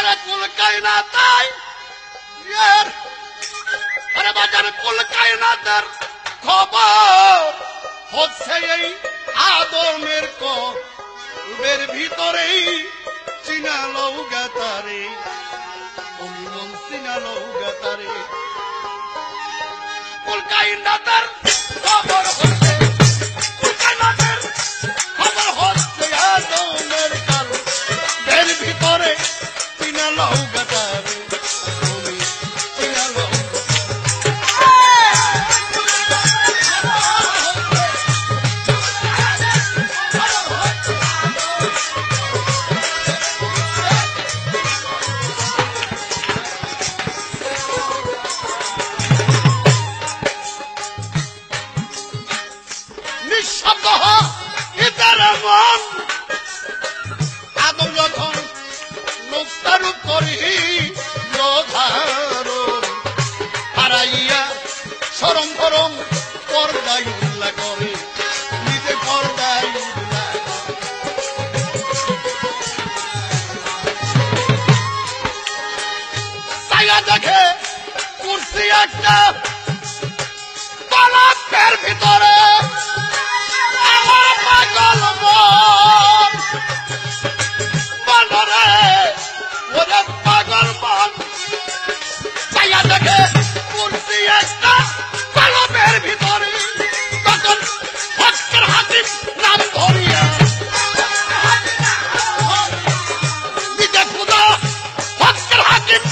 আরে কুল কায়নাতাই ইয়ার আরে বাজার কুল কায়নাতের খবর হচ্ছে এই আদমের কলবের ভিতরেই চিনালো গাতারে অনিমন চিনালো গাতারে কুল কায়নাতের খবর হচ্ছে কুল কায়নাতের খবর হচ্ছে আদমের কলবের ভিতরে চিনালো গাতারে আদম যখন মুক্তারূপ করি হারাইয়া সরম ফরম পর্দায় উল্লা করে নিজে পর্দায় উল্লা জায়গা দেখে কুর্সি একটা পলকের ভিতরে দেখে কুর্সি একটা কলমের ভিতরে তখন হকের হাকিম নাম ধরিয়া নিজে খুদা হকের হাকিম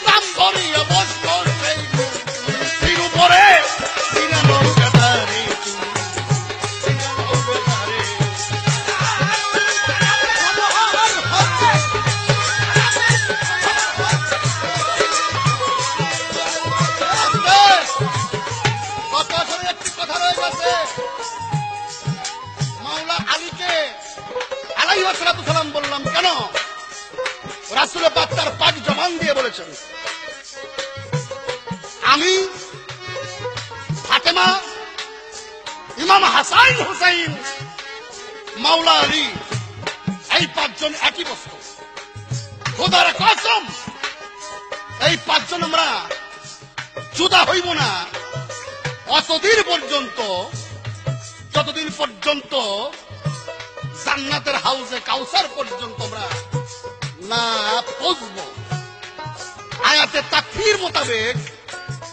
নাম ধরিয়া বসল সেই কুর্সির উপরে বললাম কেন রাসূল পাক তার পাক জবান দিয়ে বলেছেন আমি ফাতেমা ইমাম হাসান হুসাইন মাওলা আলী এই পাঁচজন একই বস্তু খোদার কসম এই পাঁচজন আমরা জুদা হইব না যতদিন পর্যন্ত জান্নাতের হাউসে কাউসার পর্যন্ত আমরা না পৌঁছব আয়াতে তাকফির মোতাবেক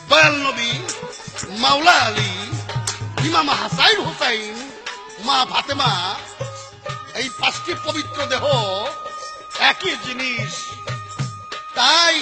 দয়াল নবী মাওলা আলী ইমাম হাসান হুসাইন মা ফাতেমা এই পাঁচটি পবিত্র দেহ একই জিনিস তাই